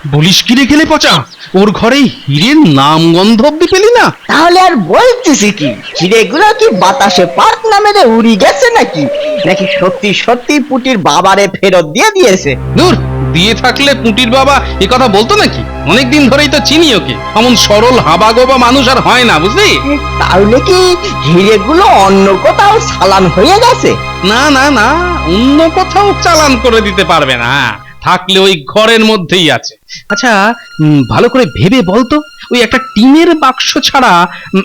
বলিস কি রে গেলে পচা, ওর ঘরে হীরের নাম গন্ধ অব্দি পেলি না? তাহলে আর বলতেছি কি, হিরেগুলো কি বাতাসে পাক না মেরে উড়ি গেছে নাকি নাকি সত্যি সত্যি পুটির বাবারে ফেরত দিয়ে দিয়েছে? দূর, দিয়ে থাকলে পুঁটির বাবা এ কথা বলতো নাকি? অনেকদিন ধরেই তো চিনি ওকে, এমন সরল হাবাগোবা মানুষ আর হয় না, বুঝলি? তাহলে কি হিরেগুলো অন্য কোথাও চালান হয়ে গেছে? না না না, অন্য কোথাও চালান করে দিতে পারবে না, থাকলে ওই ঘরের মধ্যেই আছে। আচ্ছা, ভালো করে ভেবে বলতো, ওই একটা টিনের বাক্স ছাড়া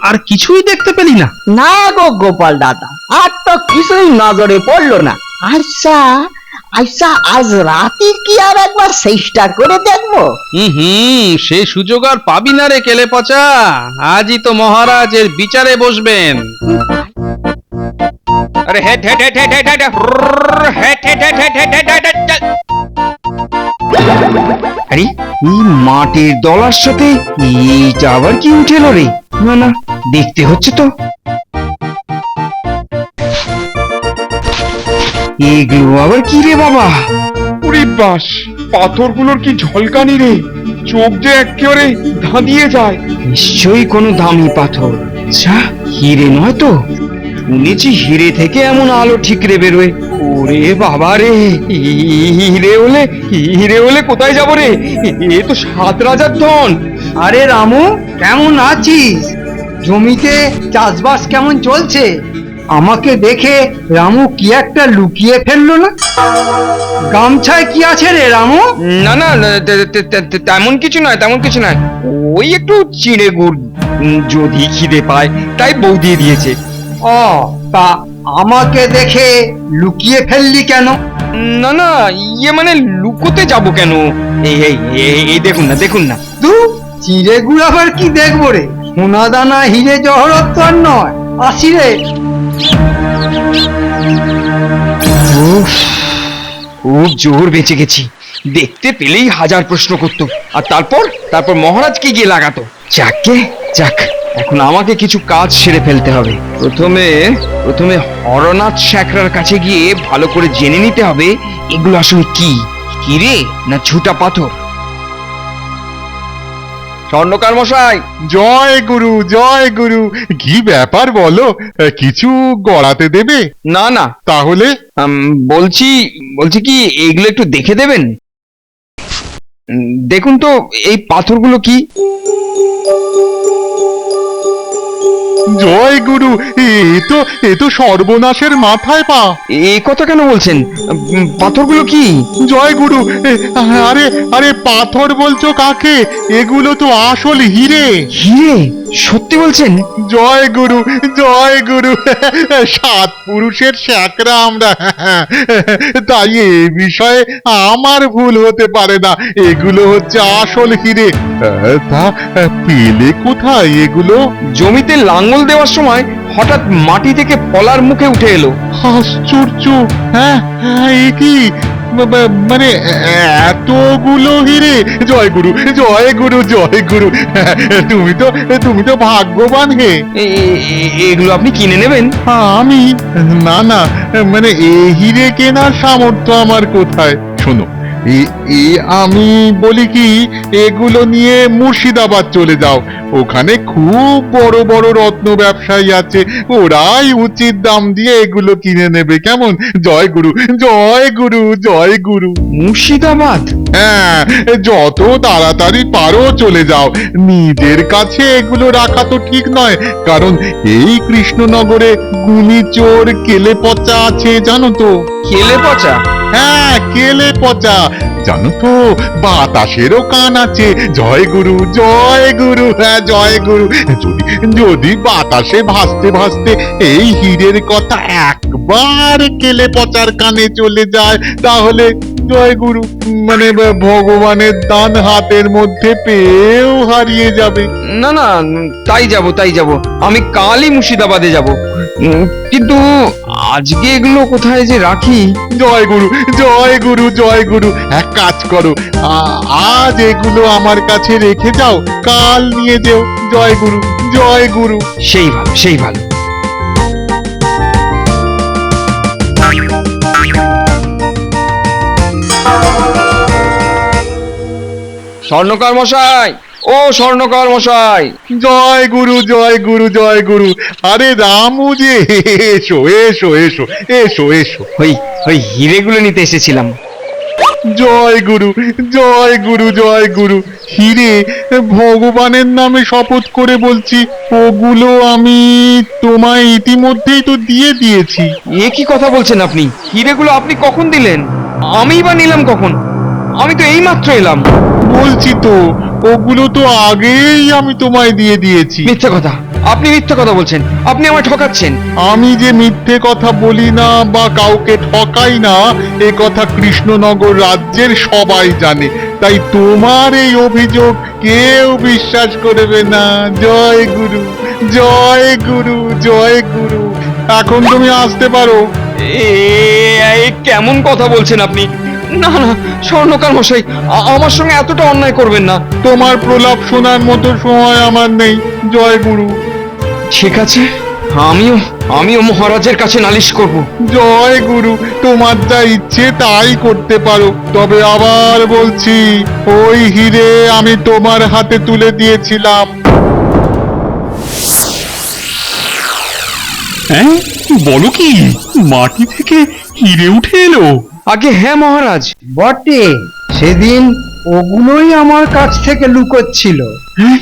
আর কিছুই দেখতে পেলি না? না গো গোপাল দাদা, আর তো কিছুই নজরে পড়লো না। আচ্ছা আচ্ছা, আজ রাতে কি আর একবার চেষ্টা করে দেখবো? সে সুযোগ আর পাবি না রে কেলে পচা, আজই তো মহারাজ এর বিচারে বসবেন। আরে হেট হেট হেট হেট হেট হেট হেট হেট হেট হেট হেট হেট হেট হেট। আরে এই মাটির দলার সাথে এইটা আবার কি উঠে এলো রে? না না, দেখতে হচ্ছে তো। এগুলো আবার কি রে বাবা? উরে বাস, পাথরগুলোর কি ঝলকানি রে, চোখ যে একেবারে ধাঁধিয়ে যায়। নিশ্চয়ই কোনো দামি পাথর। আচ্ছা, হিরে নয় তো? শুনেছি হিরে থেকে এমন আলো ঠিকরে বেরোয়। ওরে বাবা রে, হিরে হলে কোথায় যাব রে? এ তো 7 রাজার ধন। আরে রামু, কেমন আছিস? জমিতে চাষবাস কেমন চলছে? আমাকে দেখে রামু কি একটা লুকিয়ে ফেললো না? গামছায় কি আছে রে রামু? না না, তেমন কিছু নয়, তেমন কিছু নয়। ওই একটু চিড়ে গুড়, যদি খিদে পায় তাই বউ দিয়ে দিয়েছে। ও, তা আমাকে দেখে লুকিয়ে ফেললি কেন? না না, ইয়ে মানে লুকোতে যাব কেন? এই এই এই দেখুন না, দেখুন না। তু চিড়ে গুড় আবার কি দেখবো রে? সোনা দানা হিরে জহরত তো আর নয়। আসি রে। উফ, খুব জোর বেঁচে গেছি। দেখতে পেলেই হাজার প্রশ্ন করতো, আর তারপর মহারাজকে গিয়ে লাগাতো। যাকে যাক, এখন আমাকে কিছু কাজ সেরে ফেলতে হবে। প্রথমে হরনাথ শ্যাকরার কাছে গিয়ে ভালো করে জেনে নিতে হবে এগুলো আসলে কি, হিরে না ঝুটা পাথর। স্বর্ণকার মশাই। জয় গুরু, জয় গুরু। কি ব্যাপার বলো, কিছু গড়াতে দেবে? না না, তাহলে বলছি কি এইগুলো একটু দেখে দেবেন? দেখুন তো এই পাথরগুলো কি? জয় গুরু, এ তো সর্বনাশের মাথায় পা। এই কথা কেন বলছেন? পাথরগুলো কি? জয় গুরু, আরে আরে পাথর বলছো কাকে? এগুলো তো আসল হিরে। হিরে? সত্যি বলছেন? জয় গুরু, জয় গুরু। 7 পুরুষের শ্যাকরা আমরা, তাই এ বিষয়ে আমার ভুল হতে পারে না। এগুলো হচ্ছে আসল হিরে। তা পেলে কোথায় এগুলো? জমিতে লাঙ্গল দেওয়ার সময় হঠাৎ মাটি থেকে পলার মুখে উঠে এলো। আশ্চর্য! হ্যাঁ হ্যাঁ, এ কি মানে এতগুলো হিরে! জয় গুরু, জয় গুরু, জয় গুরু। তুমি তো ভাগ্যবান হে। এগুলো আপনি কিনে নেবেন? আমি? না না, মানে এই হিরে কেনার সামর্থ্য আমার কোথায়? শোনো, আমি বলি কি, এগুলো নিয়ে মুর্শিদাবাদ চলে যাও। ওখানে খুব বড় বড় রত্ন ব্যবসায়ী আছে, ওরাই উচিত দাম দিয়ে এগুলো কিনে নেবে, কেমন? জয় গুরু, জয় গুরু, জয় গুরু। মুর্শিদাবাদ? হ্যাঁ, যত তাড়াতাড়ি পারো চলে যাও। নিজের কাছে এগুলো রাখা তো ঠিক নয়, কারণ এই কৃষ্ণনগরে গুণী চোর কেলে পচা আছে, জানো তো? কেলে পচা? হ্যাঁ, কেলে পচা। জানো তো, বাতাসেরও কান আছে। জয় গুরু, জয় গুরু, হ্যাঁ জয় গুরু। যদি বাতাসে ভাসতে ভাসতে এই হীরের কথা একবার কেলে পচার কানে চলে যায়, তাহলে জয় গুরু, মানে ভগবানের দান হাতের মধ্যে পেয়েও হারিয়ে যাবে। না না, তাই যাব। আমি কালই মুর্শিদাবাদে যাব। কিন্তু আজকে এগুলো কোথায় যে রাখি? জয় গুরু, জয় গুরু, জয় গুরু। এক কাজ করো, আজ এগুলো আমার কাছে রেখে যাও, কাল নিয়ে যেও। জয় গুরু, জয় গুরু। সেই ভালো, সেই ভালো। স্বর্ণকার মশাই, ও স্বর্ণকার মশাই। জয় গুরু জয় গুরু জয় গুরু। আরে রামু যে, এসো এসো এসো এসো এসো। ওই ওই হিরেগুলো নিতে এসেছিলাম। জয় গুরু জয় গুরু জয় গুরু। হিরে, ভগবানের নামে শপথ করে বলছি, ওগুলো আমি তোমায় ইতিমধ্যেই তো দিয়ে দিয়েছি। এ কি কথা বলছেন আপনি? হিরেগুলো আপনি কখন দিলেন? আমিই বা নিলাম কখন? আমি তো এইমাত্র এলাম। বলছি তো, ওগুলো তো আগেই আমি তোমায় দিয়ে দিয়েছি। মিথ্যে কথা, আপনি মিথ্যে কথা বলছেন, আপনি আমায় ঠকাচ্ছেন। আমি যে মিথ্যে কথা বলি না বা কাউকে ঠকাই না, এ কথা কৃষ্ণনগর রাজ্যের সবাই জানে। তাই তোমার এই অভিযোগ কেউ বিশ্বাস করবে না। জয় গুরু জয় গুরু জয় গুরু। এখন তুমি আসতে পারো। এ কেমন কথা বলছেন আপনি? না না, স্বর্ণকার মশাই, আমার সঙ্গে এতটা অন্যায় করবেন না। তোমার প্রলাপ শোনার মতো সময় আমার নেই। জয় গুরু। ঠিক আছে, আমিও মহারাজের কাছে নালিশ করব। জয় গুরু, তোমার যা ইচ্ছে তাই করতে পারো। তবে আবার বলছি, ওই হিরে আমি তোমার হাতে তুলে দিয়েছিলাম। হ্যাঁ, বলো কি, মাটি থেকে হিরে উঠে এলো? আগে হ্যাঁ মহারাজ। বটে, সেদিন ওগুলোই আমার কাছ থেকে লুকোচ্ছিল। হ্যাঁ,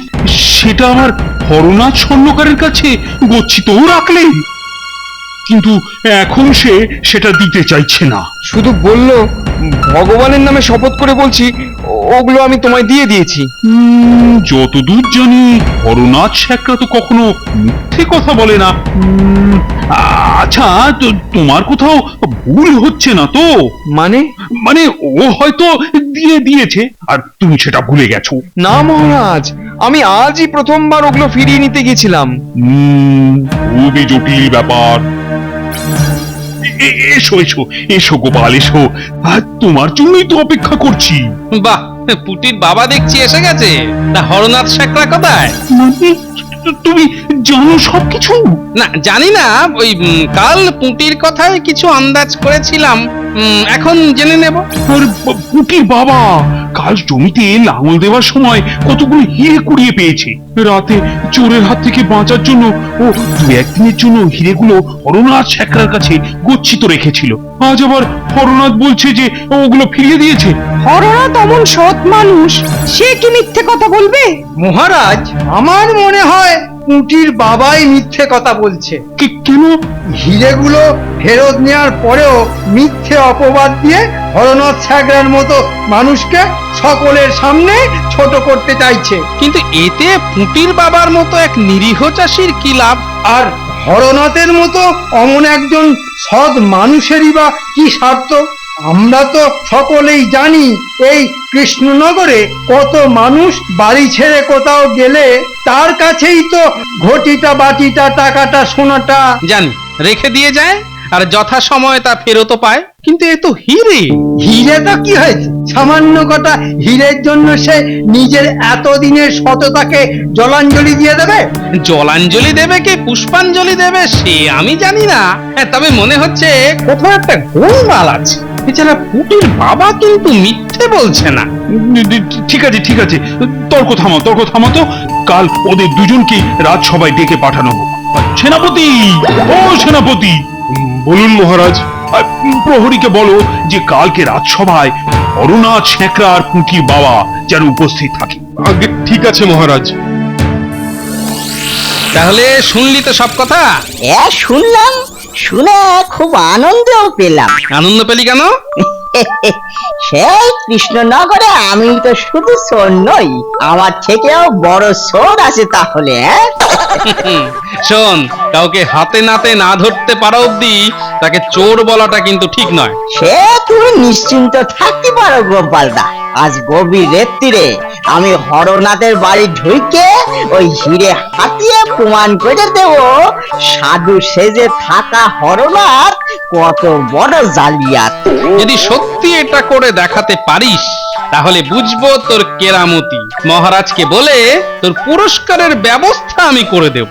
সেটা আমার হরনাথ স্বর্ণকারের কাছে গচ্ছিতও রাখলেন, কিন্তু এখন সে সেটা দিতে চাইছে না। শুধু বলল, ভগবানের নামে শপথ করে বলছি, ওগুলো আমি তোমায় দিয়ে দিয়েছি। যতদূর জানি হরনাথ শেখরা তো কখনো মিথ্যে কথা বলে না। আচ্ছা, তোমার কোথাও ভুল হচ্ছে না তো? মানে? মানে ও হয়তো দিয়ে দিয়েছে আর তুমি সেটা ভুলে গেছো। না মহারাজ, আমি আজই প্রথমবার ওগুলো ফিরিয়ে নিতে গেছিলাম। খুবই জটিল ব্যাপার। এসো এসো এসো গোপাল, এসো। আর তোমার জন্যই তো অপেক্ষা করছি। বাহ, পুটির বাবা দেখছি এসে গেছে। তা হরনাথ শেখরা কোথায়? মানে তুমি জানো সবকিছু? না, জানি না। ওই কাল পুটির কথায় কিছু আন্দাজ করেছিলাম। এখন জেনে নেব। আর পুটির বাবা কাল জমিতে লাঙল দেওয়ার সময় কতগুলো হিরে কুড়িয়ে পেয়েছে। রাতে চোরের হাত থেকে বাঁচার জন্য ও দু একদিনের জন্য হিরেগুলো হরনাথ শেখরার কাছে গচ্ছিত রেখেছিল। আজ আবার হরনাথ বলছে যে ওগুলো ফিরিয়ে দিয়েছে। হরনাথ অমন সৎ মানুষ, সে কি মিথ্যে কথা বলবে? মহারাজ, আমার মনে হয় পুঁটির বাবাই মিথ্যে কথা বলছে। কেন? হিরেগুলো ফেরত নেওয়ার পরেও মিথ্যে অপবাদ দিয়ে হরনাথ ছেগড়ার মতো মানুষকে সকলের সামনে ছোট করতে চাইছে। কিন্তু এতে পুটির বাবার মতো এক নিরীহ চাষির কি লাভ? আর হরনাথের মতো অমন একজন সৎ মানুষেরই বা কি স্বার্থ? আমরা তো সকলেই জানি, এই কৃষ্ণনগরে কত মানুষ বাড়ি ছেড়ে কোথাও গেলে তার কাছেই তো ঘটিটা বাটিটা টাকাটা সোনাটা জানি রেখে দিয়ে যায় আর যথা সময় তা ফেরতও পায়। কিন্তু এ তো হিরে। হিরে তো কি হয়েছে? সামান্য কটা হীরের জন্য সে নিজের এতদিনের সততাকে জলাঞ্জলি দিয়ে দেবে? জলাঞ্জলি দেবে কি পুষ্পাঞ্জলি দেবে সে আমি জানি না। হ্যাঁ, তবে মনে হচ্ছে কোথাও একটা গোলমাল আছে। এছাড়া পুটির বাবা কিন্তু মিথ্যে বলছে না। ঠিক আছে ঠিক আছে, তর্ক থামাও তো। কাল ওদের দুজনকে রাজসভায় ডেকে পাঠানো হোক। সেনাপতি, ও সেনাপতি! বলুন মহারাজ। প্রহরীকে বলো যে কালকে রাজসভায় হরনাথ শেখরা আর পুঁটির বাবা যেন উপস্থিত থাকে। আগে ঠিক আছে মহারাজ। তাহলে শুনলি তো সব কথা? শুনলাম, শুনে খুব আনন্দও পেলাম। আনন্দ পেলি কেন? সেই কৃষ্ণনগরে আমি তো শুধু চোর নই, আমার থেকেও বড় চোর আছে তাহলে। শোন, কাউকে হাতে নাতে না ধরতে পারা অব্দি তাকে চোর বলাটা কিন্তু ঠিক নয়। সে তুমি নিশ্চিন্ত থাকতে পারো গোপালদা। আজ গভীর রাত্রিরে আমি হরনাথের বাড়ি ঢুকে ওই হিরে হাতিয়ে প্রমাণ করে দেব সাধু সেজে থাকা হরনাথ কত বড় জালিয়াত। যদি সত্যি এটা করে দেখাতে পারিস তাহলে বুঝবো তোর কেরামতি। মহারাজকে বলে তোর পুরস্কারের ব্যবস্থা আমি করে দেব।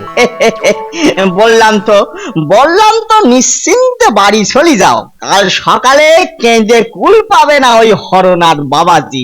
বললাম তো নিশ্চিন্তে বাড়ি চলে যাও। কাল সকালে কেঁদে কুল পাবে না ওই হরনাথ বাবাজি।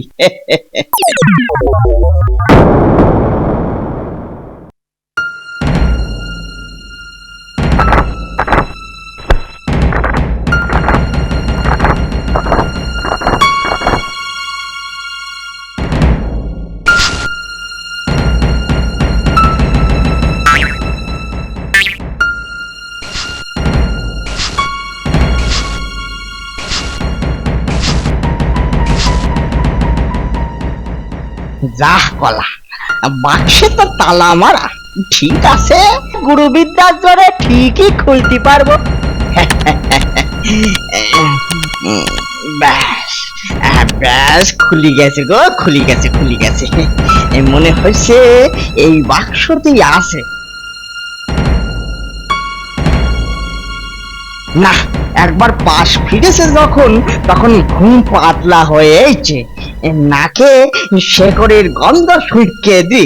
যাহ কলা, বাক্সে তো তালা মারা। ঠিক আছে, গুরুবিদ্যার জোরে ঠিকই খুলতে পারবো। ব্যাস ব্যাস, খুলি গেছে গো, খুলি গেছে। মনে হচ্ছে এই বাক্সতেই আছে। না, একবার পাশ ফিরেছে যখন, তখন ঘুম পাতলা হয়েছে। নাকে শেকড়ের গন্ধ শুকিয়ে দি।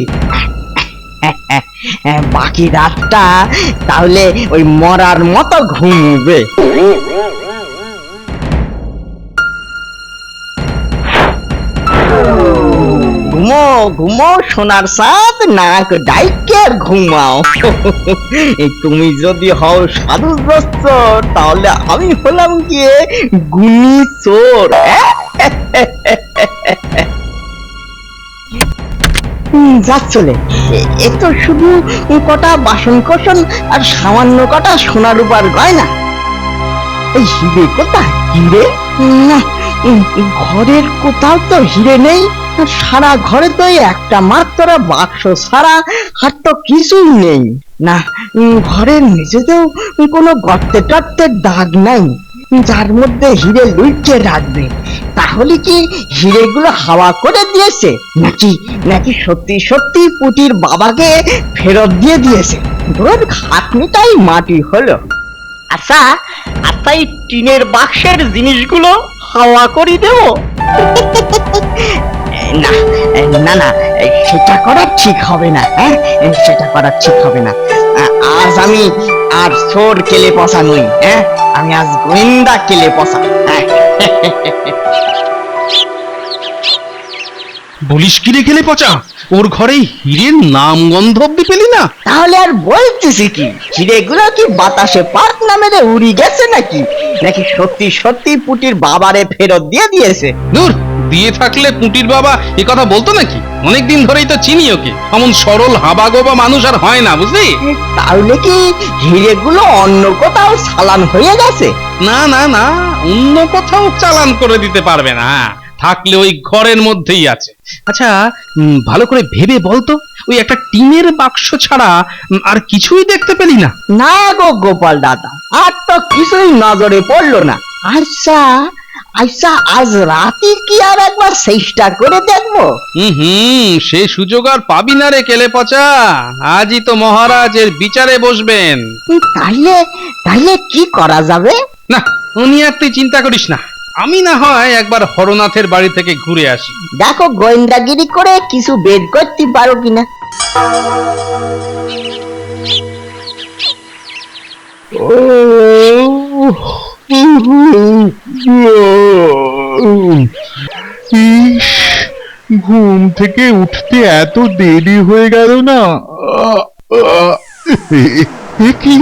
বাকি রাতটা তাহলে ওই মরার মতো ঘুমবে। ঘুমো সোনার সাথ, নাক ডাইকে ঘুমাও। তুমি যদি হও সাধুগ্রস্ত, তাহলে আমি হলাম গিয়ে গুণী চোর। যাচ্ছলে এ তো শুধু কটা বাসন কোসন আর সামান্য কটা সোনা রূপার গয়না। এই হিরে কোথায়? হিরে না, ঘরের কোথাও তো হিরে নেই। সারা ঘরে তো একটা মাত্র বাক্স ছাড়া আর তো কিছুই নেই। না, ঘরের নিচেতেও কোনো গর্তে টর্তের দাগ নাই যার মধ্যে হিরে লুকিয়ে রাখবে। তাহলে কি হিরেগুলো হাওয়া করে দিয়েছে, নাকি সত্যি সত্যি পুটির বাবাকে ফেরত দিয়ে দিয়েছে? তোর খাটনিটাই মাটি হলো। আচ্ছা, এই টিনের বাক্সের জিনিসগুলো হাওয়া করে দেব? না, সেটা করা ঠিক হবে না। সেটা করা ঠিক হবে না। আজ আমি আর চোর কেলে পচা নই। আমি আজ গোয়েন্দা কেলে পচা। বলিস কি রে কেলে পচা, ওর ঘরে হীরের নাম গন্ধ অব্দি পেলি না? তাহলে আর বলতেছি কি, হিরেগুলো কি বাতাসে পাত না মেরে উড়ি গেছে নাকি সত্যি সত্যি পুটির বাবারে ফেরত দিয়ে দিয়েছে? দূর, দিয়ে থাকলে পুটির বাবা এ কথা বলতো নাকি? অনেকদিন ধরেই তো চিনি ওকে। এমন সরল হাবাগোবা মানুষ আর হয় না, বুঝলি? তাহলে কি হিরেগুলো অন্য কোথাও চালান হয়ে গেছে? না, অন্য কোথাও চালান করে দিতে পারবে না, থাকলে ওই ঘরের মধ্যেই আছে। আচ্ছা, ভালো করে ভেবে বলতো, ওই একটা টিনের বাক্স ছাড়া আর কিছুই দেখতে পেলি না? না গো গোপাল দাদা, আর তো কিছুই নজরে পড়লো না। আচ্ছা, আজ রাতে কি আর একবার চেষ্টা করে দেখবো? সে সুযোগ আর পাবি না রে কেলে পচা। আজই তো মহারাজের বিচারে বসবেন। তাহলে কি করা যাবে? না, উনি আর তুই চিন্তা করিস না, আমি না হয় একবার হরনাথের বাড়ি থেকে ঘুরে আসি। দেখো গোয়েন্দাগিরি করে কিছু বের করতে পারো কিনা। ইস, ঘুম থেকে উঠতে এত দেরি হয়ে গেল না। এ কি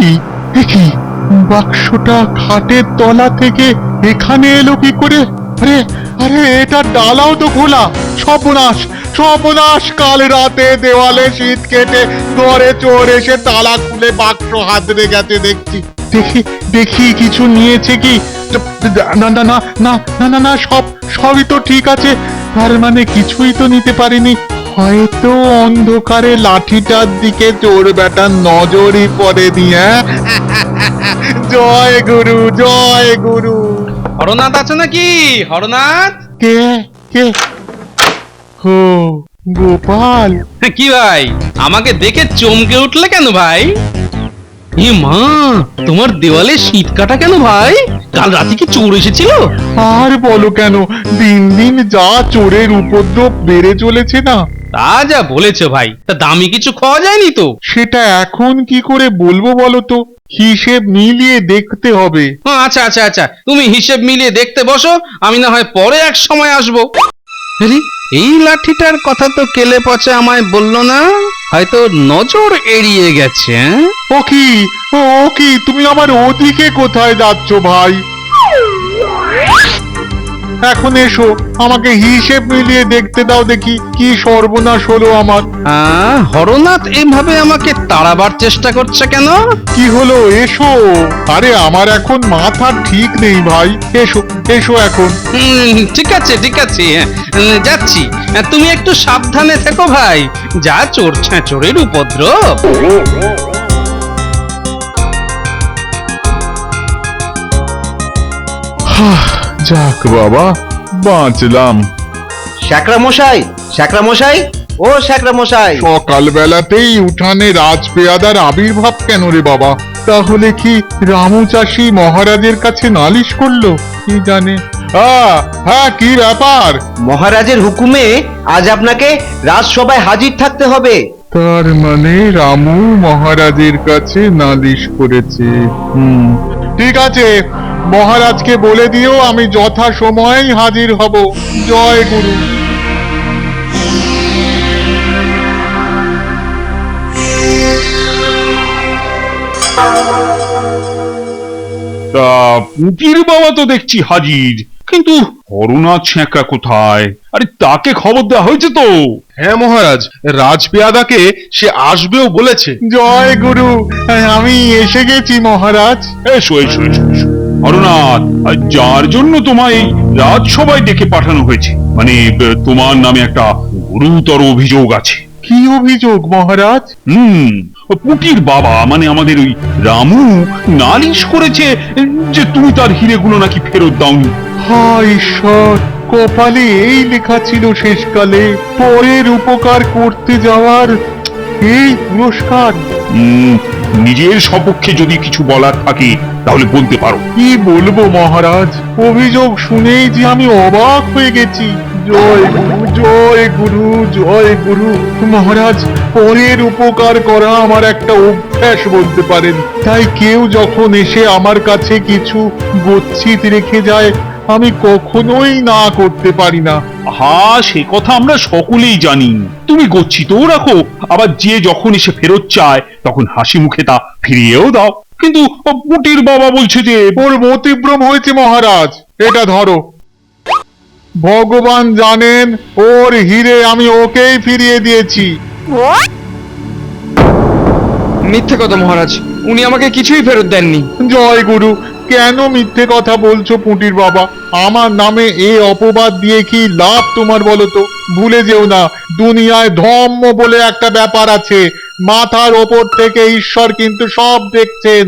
বাক্সটা খাটের তলা থেকে এখানে এলো কি করে? আরে এটা ডালাও তো খোলা। সর্বনাশ, কাল রাতে দেওয়ালে শীত কেটে ঘরে চোর এসে তালা খুলে বাক্স হাতড়ে গেছে। দেখি কিছু নিয়েছে কি? না, সবই তো ঠিক আছে। তার মানে কিছুই তো নিতে পারিনি। হয়তো অন্ধকারে লাঠিটার দিকে চোর বেটার নজরই পড়েনি। জয় গুরু। হরনাথ আছে নাকি? হরনাথ? কে? ও গোপাল। কি ভাই, আমাকে দেখে চমকে উঠলে কেন ভাই? এ মা, তোমার দেওয়ালে শীত কাটা কেন ভাই? কাল রাতে কি চোর এসেছিল? আর বলো কেন, দিন দিন যা চোরের উপদ্রব বেড়ে চলেছে না, তা যা বলেছো ভাই, তা দামি কিছু খাওয়া যায়নি তো? সেটা এখন কি করে বলবো বলো তো, হিসেব মিলিয়ে দেখতে হবে। আচ্ছা আচ্ছা আচ্ছা, তুমি হিসেব মিলিয়ে দেখতে বসো, আমি না হয় পরে এক সময় আসবো। আরে, এই লাঠিটার কথা তো কেলে পচে আমায় বললো না, হয়তো নজর এড়িয়ে গেছে। ও কি, ও কি, তুমি আমার ওদিকে কোথায় যাচ্ছ ভাই? এখন এসো, আমাকে হিসেব মিলিয়ে দেখতে দাও দেখি, কি সর্বনাশ হলো আমার। হরনাথ এইভাবে আমাকে তাড়াবার চেষ্টা করছে কেন? কি হলো, এসো। আরে আমার এখন মাথা ঠিক নেই ভাই, এসো এসো এখন। ঠিক আছে ঠিক আছে, যাচ্ছি। তুমি একটু সাবধানে থেকো ভাই, যা চোর ছেঁচোরের উপদ্রব। যাক বাবা, বাঁচলাম। শ্যাকরা মশাই, শ্যাকরা মশাই, ও শ্যাকরা মশাই। সকাল বেলাতেই উঠানে রাজপেয়াদার আবির্ভাব কেন রে বাবা? তাহলে কি রামু চাষি মহারাজের কাছে নালিশ করলো? কি জানে। হ্যাঁ, কি ব্যাপার? মহারাজের হুকুমে আজ আপনাকে রাজসভায় হাজির থাকতে হবে। তার মানে রামু মহারাজের কাছে নালিশ করেছে। ঠিক আছে, মহারাজকে বলে দিও আমি যথা সময়েই হাজির হব। জয় গুরু। তা পুটির বাবা তো দেখছি হাজির, কিন্তু হরনাথ ছ্যাঁকা কোথায়? আরে তাকে খবর দেওয়া হয়েছে তো? হ্যাঁ মহারাজ, রাজপেয়াদাকে সে আসবেও বলেছে। জয় গুরু, আমি এসে গেছি মহারাজ। এসো এসো এসো এসো। হরনাথ, আর যার জন্য তোমায় এই রাজসভায় ডেকে পাঠানো হয়েছে, মানে তোমার নামে একটা গুরুতর অভিযোগ আছে। কি অভিযোগ মহারাজ? পুটির বাবা মানে আমাদের ওই রামু নালিশ করেছে যে তুমি তার হিরেগুলো নাকি ফেরত দাওনি। হায় ঈশ্বর, কপালে এই লেখা ছিল শেষকালে, পরের উপকার করতে যাওয়ার এই পুরস্কার। নিজের সপক্ষে যদি কিছু বলার থাকে তাহলে বলতে পারো। কি বলবো মহারাজ, অভিযোগ শুনেই যে আমি অবাক হয়ে গেছি। জয় গুরু, জয় গুরু, জয় গুরু। মহারাজ, পরের উপকার করা আমার একটা অভ্যাস বলতে পারেন, তাই কেউ যখন এসে আমার কাছে কিছু গচ্ছিত রেখে যায় আমি কখনোই না করতে পারি না। হ্যাঁ, সে কথা আমরা সকলেই জানি। তুমি গচ্ছিতও রাখো, আবার যে যখন এসে ফেরত চায় তখন হাসি মুখে তা ফিরিয়েও দাও। কিন্তু পুটির বাবা বলছে যে ওর মতিভ্রম হয়েছে মহারাজ। এটা ধরো, ভগবান জানেন ওর হিরে আমি ওকেই ফিরিয়ে দিয়েছি। মিথ্যে কথা মহারাজ, উনি আমাকে কিছুই ফেরত দেননি। জয় গুরু, কেন মিথ্যে কথা বলছো পুটির বাবা? আমার নামে এ অপবাদ দিয়ে কি লাভ তোমার বলো তো? ভুলে যেও না, দুনিয়ায় ধর্ম বলে একটা ব্যাপার আছে। মাথার ওপর থেকে ঈশ্বর কিন্তু সব দেখছেন,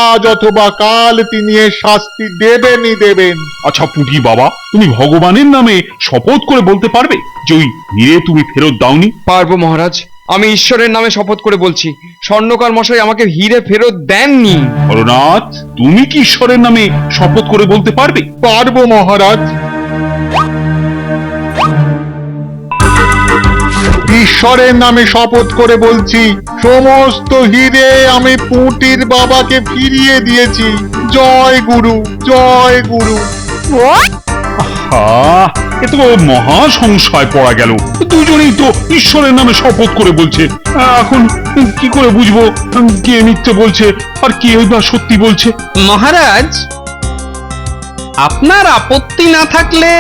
আজ অথবা কাল তিনি এর শাস্তি দেবেনই দেবেন। আচ্ছা পুটি বাবা, তুমি ভগবানের নামে শপথ করে বলতে পারবে যে ওই হিরে তুমি ফেরত দাওনি? পারবো মহারাজ, আমি ঈশ্বরের নামে শপথ করে বলছি, স্বর্ণকার মশাই আমাকে হিরে ফেরত দেননি। হরনাথ, তুমি কি ঈশ্বরের নামে শপথ করে বলতে পারবে? পারবো মহারাজ। ঈশ্বরের নামে শপথ করে বলছি, সমস্ত হিরে আমি পুটির বাবাকে ফিরিয়ে দিয়েছি। জয় গুরু, জয় গুরু। এ তো মহা সংশয় পড়া গেল। দুজনেই তো ঈশ্বরের নামে শপথ করে বলছে। এখন কি করে বুঝবো কে মিথ্যে বলছে আর কে বা সত্যি বলছে? মহারাজ, আপনার আপত্তি না থাকলে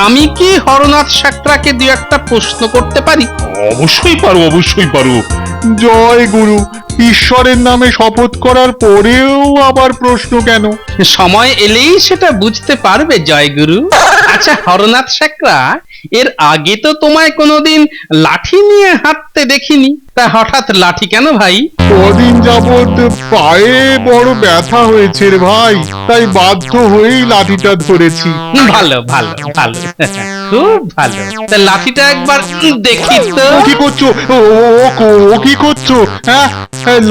আমি কি হরনাথ সাকরাকে দু একটা প্রশ্ন করতে পারি? অবশ্যই পারো, অবশ্যই পারো। জয় গুরু, ঈশ্বরের নামে শপথ করার পরেও আবার প্রশ্ন কেন? সময় এলেই সেটা বুঝতে পারবে জয়গুরু। আচ্ছা হরনাথ সাকরা, এর আগে তো তোমায় কোনোদিন লাঠি নিয়ে হাঁটতে দেখিনি, তা হঠাৎ লাঠি কেন ভাই? কদিন যাবৎ পায়ে বড় ব্যথা হয়েছে রে ভাই, তাই বাধ্য হয়েই লাঠিটা ধরেছি। ভালো ভালো ভালো। খুব ভালো তা লাঠিটা একবার দেখি তো। ও কি করছো? ও কি করছো? হ্যাঁ,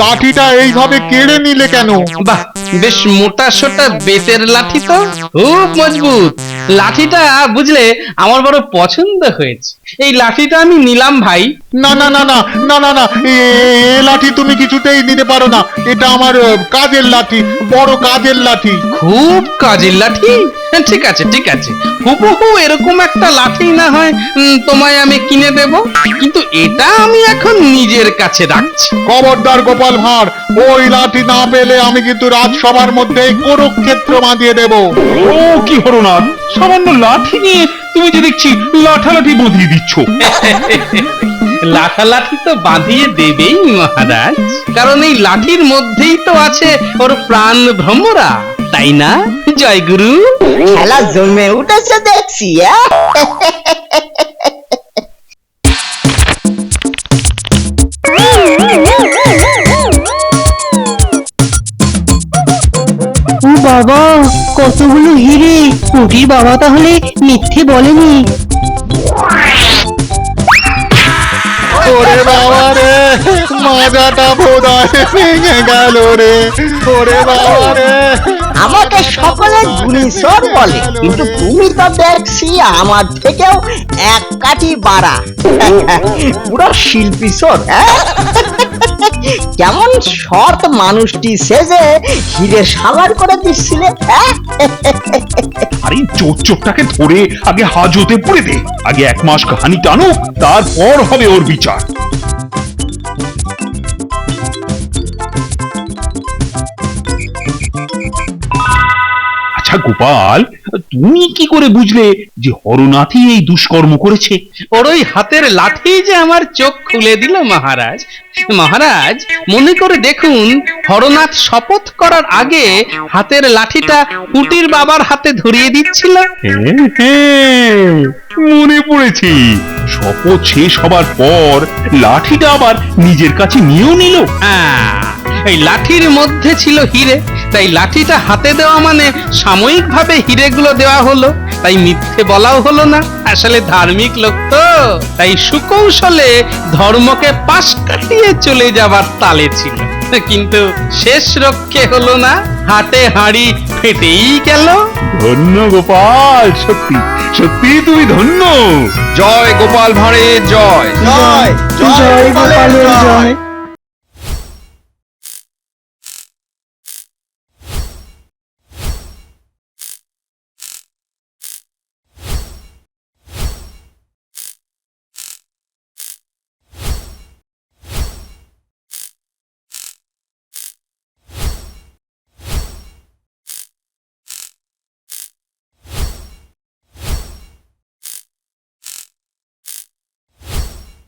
লাঠিটা এইভাবে কেড়ে নিলে কেন? বাহ, বেশ মোটা সোটা বেতের লাঠি তো, খুব মজবুত লাঠিটা, বুঝলে আমার বড় পছন্দ হয়েছে। এই লাঠিটা আমি নিলাম ভাই। না না না না না না না, এ লাঠি তুমি কিছুতেই নিতে পারো না। এটা আমার কাজের লাঠি, বড় কাজের লাঠি। খুব কাজের লাঠি? ঠিক আছে ঠিক আছে, হুবহু এরকম একটা লাঠি না হয় তোমায় আমি কিনে দেব, কিন্তু এটা আমি এখন নিজের কাছে রাখছি। খবরদার গোপাল ভাঁড়, ওই লাঠি না পেলে আমি কিন্তু রাজসভার মধ্যে কুরুক্ষেত্র বাঁধিয়ে দেব। ও কি হরনাথ, সামান্য লাঠি নিয়ে তুমি যে দেখছি লাঠালাঠি বাঁধিয়ে দিচ্ছ। লাঠালাঠি তো বাঁধিয়ে দেবেই মহারাজ, কারণ এই লাঠির মধ্যেই তো আছে ওর প্রাণ ভ্রমরা, তাই না জয়গুরু? খেলা জমে উঠেছে দেখছি। ও বাবা, কতগুলো হিরে! পুটির বাবা তাহলে মিথ্যে বলেনি। ওরে বাবা রে, মাজাটা বোধহয় ভেঙে গেল রে। ওরে বাবা রে, আমাকে সকলে গুণীশ্বর বলে, কিন্তু তুমি তো দেখছি আমার থেকেও এক কাঠি বাড়া। পুরো শিল্পী স্বর। কেমন শর্ট মানুষটি সেজে হিরে সাবার করে দিচ্ছিলে। আরে চোর চোরটাকে ধরে আগে হাজতে পড়ে দে, আগে 1 মাস কাহানি টানুক, তারপর হবে ওর বিচার। আচ্ছা গোপাল, তুমি কি করে বুঝলে যে হরনাথই এই দুষ্কর্ম করেছে? ওর ওই হাতের লাঠি যে আমার চোখ খুলে দিল মহারাজ। মহারাজ মনে করে দেখুন, হরনাথ শপথ করার আগে হাতের লাঠিটা পুটির বাবার হাতে ধরিয়ে দিচ্ছিল। হ্যাঁ, মনে পড়েছে, শপথ শেষ হবার পর লাঠিটা আবার নিজের কাছে নিয়েও নিল। এই লাঠির মধ্যে ছিল হিরে, তাই লাঠিটা হাতে দেওয়া মানে সাময়িকভাবে হিরেগুলো দেওয়া হলো, তাই মিথ্যে বলাও হলো না। আসলে ধার্মিক লোক তো, তাই সুকৌশলে ধর্মকে পাশ কাটিয়ে চলে যাবার তালে ছিল, কিন্তু শেষ রক্ষে হলো না, হাটে হাঁড়ি ফেটেই গেল। ধন্য গোপাল, সত্যি সত্যি তুমি ধন্য। জয় গোপাল ভাঁড়ের জয়। জয় জয় গোপালের জয়।